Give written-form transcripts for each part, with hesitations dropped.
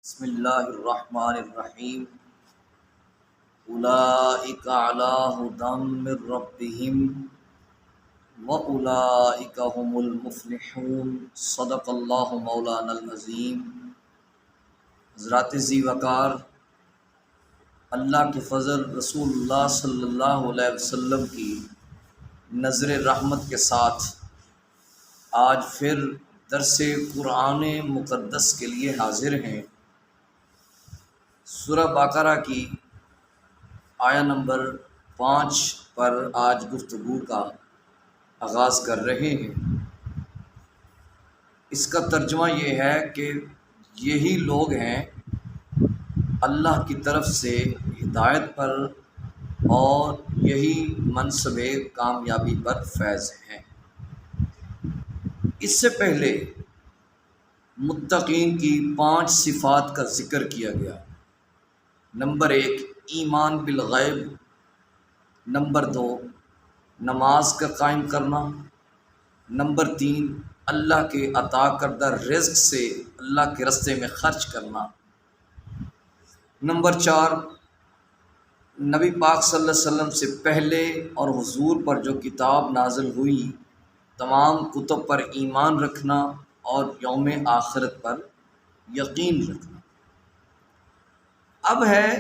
بسم اللہ الرحمن الرحیم اولئک علی ھدی من ربہم واولئک هم المفلحون صدق اللہ مولانا العظیم۔ حضرات ذی وقار، اللہ کے فضل رسول اللہ صلی اللہ علیہ وسلم کی نظر رحمت کے ساتھ آج پھر درس قرآن مقدس کے لیے حاضر ہیں۔ سورہ بقرہ کی آیہ نمبر 5 پر آج گفتگو کا آغاز کر رہے ہیں۔ اس کا ترجمہ یہ ہے کہ یہی لوگ ہیں اللہ کی طرف سے ہدایت پر اور یہی منصب کامیابی پر فیض ہیں۔ اس سے پہلے متقین کی 5 صفات کا ذکر کیا گیا۔ نمبر 1 ایمان بالغیب، نمبر 2 نماز کا قائم کرنا، نمبر 3 اللہ کے عطا کردہ رزق سے اللہ کے راستے میں خرچ کرنا، نمبر 4 نبی پاک صلی اللہ علیہ وسلم سے پہلے اور حضور پر جو کتاب نازل ہوئی تمام کتب پر ایمان رکھنا اور یوم آخرت پر یقین رکھنا۔ اب ہے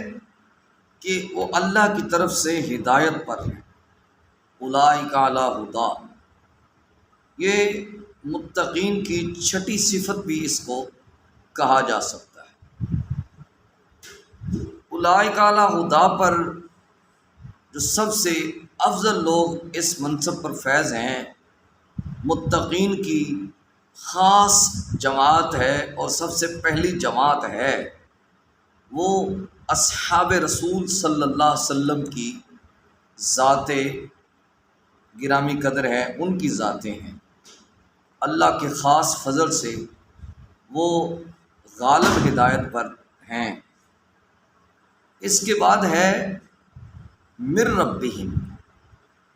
کہ وہ اللہ کی طرف سے ہدایت پر ہیں، اولئک علی ھدی۔ یہ متقین کی چھٹی صفت بھی اس کو کہا جا سکتا ہے۔ اولئک علی ھدی پر جو سب سے افضل لوگ اس منصب پر فیض ہیں، متقین کی خاص جماعت ہے اور سب سے پہلی جماعت ہے، وہ اصحاب رسول صلی اللہ علیہ وسلم کی ذات گرامی قدر ہے، ان کی ذاتیں ہیں۔ اللہ کے خاص فضل سے وہ غالب ہدایت پر ہیں۔ اس کے بعد ہے من ربہم،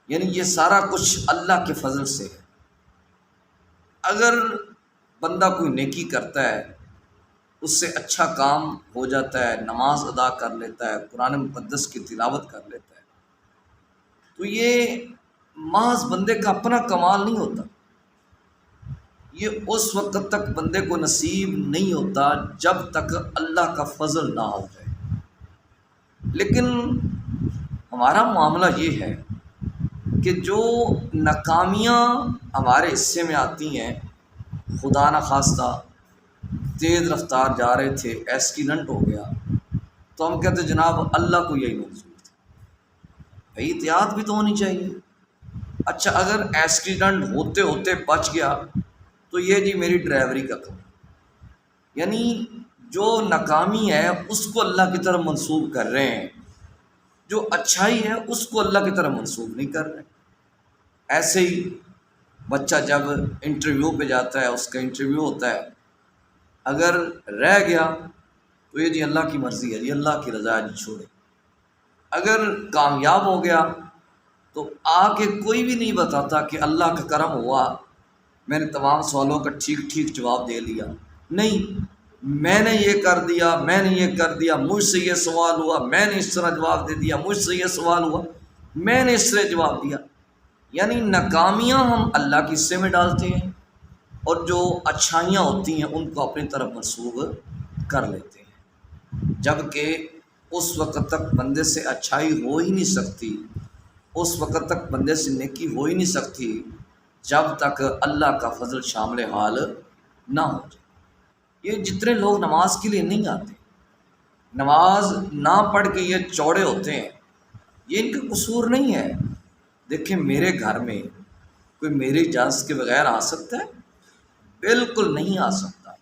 یعنی یہ سارا کچھ اللہ کے فضل سے ہے۔ اگر بندہ کوئی نیکی کرتا ہے، اس سے اچھا کام ہو جاتا ہے، نماز ادا کر لیتا ہے، قرآن مقدس کی تلاوت کر لیتا ہے، تو یہ محض بندے کا اپنا کمال نہیں ہوتا، یہ اس وقت تک بندے کو نصیب نہیں ہوتا جب تک اللہ کا فضل نہ ہو جائے۔ لیکن ہمارا معاملہ یہ ہے کہ جو ناکامیاں ہمارے حصے میں آتی ہیں، خدا نخواستہ تیز رفتار جا رہے تھے، ایکسیڈنٹ ہو گیا، تو ہم کہتے جناب اللہ کو یہی منظور تھا، بھائی احتیاط بھی تو ہونی چاہیے۔ اچھا اگر ایکسیڈنٹ ہوتے ہوتے بچ گیا تو یہ جی میری ڈرائیوری کا کم، یعنی جو ناکامی ہے اس کو اللہ کی طرف منسوب کر رہے ہیں، جو اچھائی ہے اس کو اللہ کی طرف منسوب نہیں کر رہے۔ ایسے ہی بچہ جب انٹرویو پہ جاتا ہے، اس کا انٹرویو ہوتا ہے، اگر رہ گیا تو یہ جی اللہ کی مرضی ہے، جی اللہ کی رضا ہے، جی چھوڑے۔ اگر کامیاب ہو گیا تو آ کے کوئی بھی نہیں بتاتا کہ اللہ کا کرم ہوا، میں نے تمام سوالوں کا ٹھیک ٹھیک جواب دے لیا، نہیں، میں نے یہ کر دیا، میں نے یہ کر دیا، مجھ سے یہ سوال ہوا، میں نے اس طرح جواب دے دیا، مجھ سے یہ سوال ہوا، میں نے اس طرح جواب دیا۔ یعنی ناکامیاں ہم اللہ کے حصے میں ڈالتے ہیں اور جو اچھائیاں ہوتی ہیں ان کو اپنی طرف منسوب کر لیتے ہیں، جبکہ اس وقت تک بندے سے اچھائی ہو ہی نہیں سکتی، اس وقت تک بندے سے نیکی ہو ہی نہیں سکتی جب تک اللہ کا فضل شامل حال نہ ہو جائے۔ یہ جتنے لوگ نماز کے لیے نہیں آتے، نماز نہ پڑھ کے یہ چوڑے ہوتے ہیں، یہ ان کا قصور نہیں ہے۔ دیکھیں میرے گھر میں کوئی میری اجازت کے بغیر آ سکتا ہے؟ بالکل نہیں آ سکتا۔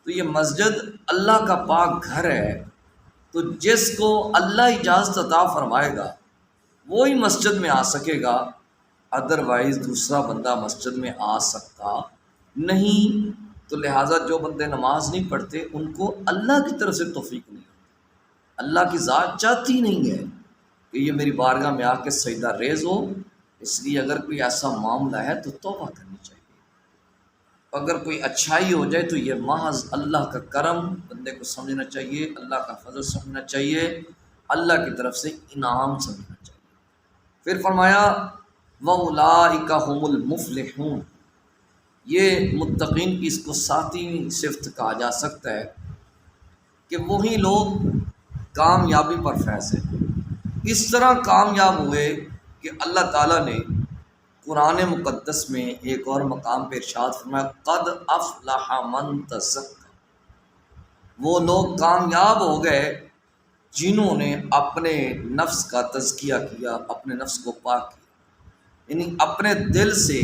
تو یہ مسجد اللہ کا پاک گھر ہے، تو جس کو اللہ اجازت عطا فرمائے گا وہی مسجد میں آ سکے گا، ادروائز دوسرا بندہ مسجد میں آ سکتا نہیں۔ تو لہٰذا جو بندے نماز نہیں پڑھتے ان کو اللہ کی طرف سے توفیق نہیں ہوتی، اللہ کی ذات چاہتی نہیں ہے کہ یہ میری بارگاہ میں آ کے سجدہ ریز ہو۔ اس لیے اگر کوئی ایسا معاملہ ہے تو توبہ کرنی چاہیے۔ اگر کوئی اچھائی ہو جائے تو یہ محض اللہ کا کرم بندے کو سمجھنا چاہیے، اللہ کا فضل سمجھنا چاہیے، اللہ کی طرف سے انعام سمجھنا چاہیے۔ پھر فرمایا وَأُولَٰئِکَ هُمُ الْمُفْلِحُونَ، یہ متقین کی اس کو ساتویں صفت کہا جا سکتا ہے کہ وہی لوگ کامیابی پر فیض ہیں۔ اس طرح کامیاب ہوئے کہ اللہ تعالیٰ نے قرآن مقدس میں ایک اور مقام پہ ارشاد فرمایا قد افلح من تزکا، وہ لوگ کامیاب ہو گئے جنہوں نے اپنے نفس کا تزکیہ کیا، اپنے نفس کو پاک کیا، یعنی اپنے دل سے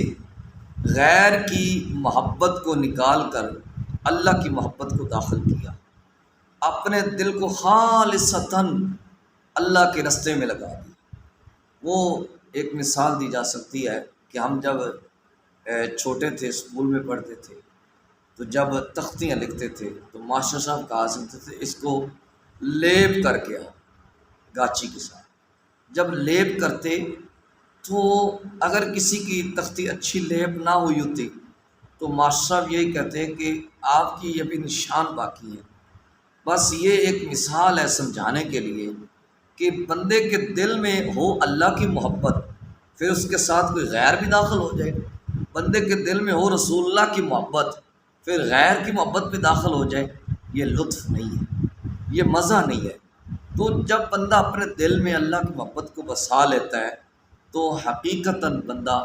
غیر کی محبت کو نکال کر اللہ کی محبت کو داخل کیا، اپنے دل کو خالصتاً اللہ کے رستے میں لگا دیا۔ وہ ایک مثال دی جا سکتی ہے کہ ہم جب چھوٹے تھے، اسکول میں پڑھتے تھے، تو جب تختیاں لکھتے تھے تو ماسٹر صاحب کہا کرتے تھے اس کو لیپ کر کے آؤ گاچی کے ساتھ۔ جب لیپ کرتے تو اگر کسی کی تختی اچھی لیپ نہ ہوئی ہوتی تو ماسٹر صاحب یہی کہتے ہیں کہ آپ کی یہ بھی نشان باقی ہے۔ بس یہ ایک مثال ہے سمجھانے کے لیے کہ بندے کے دل میں ہو اللہ کی محبت، پھر اس کے ساتھ کوئی غیر بھی داخل ہو جائے، بندے کے دل میں ہو رسول اللہ کی محبت، پھر غیر کی محبت بھی داخل ہو جائے، یہ لطف نہیں ہے، یہ مزہ نہیں ہے۔ تو جب بندہ اپنے دل میں اللہ کی محبت کو بسا لیتا ہے تو حقیقتاً بندہ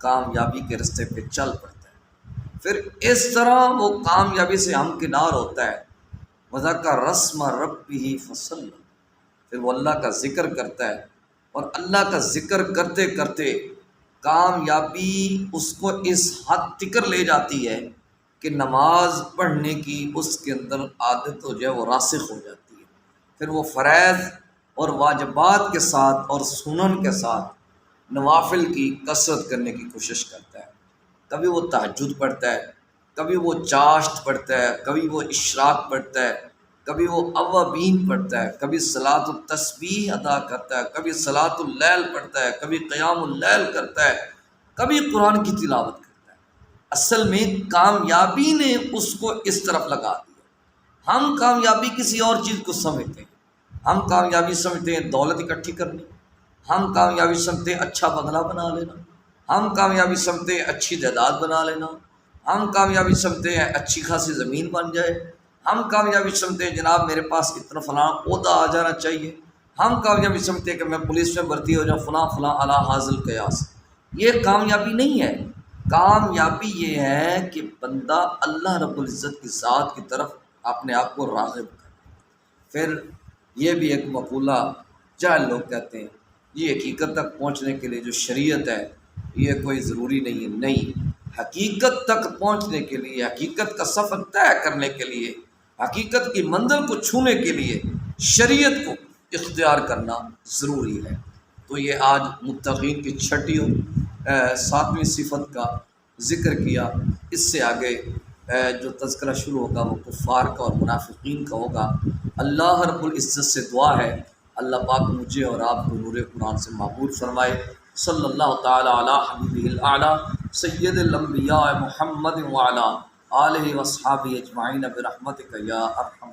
کامیابی کے رستے پہ چل پڑتا ہے، پھر اس طرح وہ کامیابی سے ہمکنار ہوتا ہے۔ وَذَكَرَ رَسْمَ رَبِّهِ فَصَلَّى، پھر وہ اللہ کا ذکر کرتا ہے، اور اللہ کا ذکر کرتے کرتے کامیابی اس کو اس حد تک لے جاتی ہے کہ نماز پڑھنے کی اس کے اندر عادت ہو جائے، وہ راسخ ہو جاتی ہے، پھر وہ فرائض اور واجبات کے ساتھ اور سنن کے ساتھ نوافل کی کثرت کرنے کی کوشش کرتا ہے۔ کبھی وہ تہجد پڑھتا ہے، کبھی وہ چاشت پڑھتا ہے، کبھی وہ اشراق پڑھتا ہے، کبھی وہ اوابین پڑھتا ہے، کبھی صلاۃ التسبیح ادا کرتا ہے، کبھی صلاۃ اللیل پڑھتا ہے، کبھی قیام اللیل کرتا ہے، کبھی قرآن کی تلاوت کرتا ہے۔ اصل میں کامیابی نے اس کو اس طرف لگا دیا۔ ہم کامیابی کسی اور چیز کو سمجھتے ہیں، ہم کامیابی سمجھتے ہیں دولت اکٹھی کرنی، ہم کامیابی سمجھتے ہیں اچھا بنگلہ بنا لینا، ہم کامیابی سمجھتے ہیں اچھی جائیداد بنا لینا، ہم کامیابی سمجھتے ہیں اچھی خاصی زمین بن جائے، ہم کامیابی سمجھتے ہیں جناب میرے پاس اتنا فلاں عہدہ آ جانا چاہیے، ہم کامیابی سمجھتے ہیں کہ میں پولیس میں بھرتی ہو جاؤں فلاں فلاں اعلیٰ حاصل قیاس۔ یہ کامیابی نہیں ہے۔ کامیابی یہ ہے کہ بندہ اللہ رب العزت کی ذات کی طرف اپنے آپ کو راغب کرے۔ پھر یہ بھی ایک مقولہ جاہل لوگ کہتے ہیں یہ حقیقت تک پہنچنے کے لیے جو شریعت ہے یہ کوئی ضروری نہیں ہے۔ نہیں، حقیقت تک پہنچنے کے لیے، حقیقت کا سفر طے کرنے کے لیے، حقیقت کی منزل کو چھونے کے لیے شریعت کو اختیار کرنا ضروری ہے۔ تو یہ آج متقین کی چھٹی ساتویں صفت کا ذکر کیا۔ اس سے آگے جو تذکرہ شروع ہوگا وہ کفار کا اور منافقین کا ہوگا۔ اللہ رب العزت سے دعا ہے اللہ پاک مجھے اور آپ کو نور قرآن سے معمور فرمائے۔ صلی اللہ تعالی علی حبیبہ الاعلیٰ سید الانبیاء محمد وعلی آلہ واصحابہ اجمعین برحمتک یا ارحم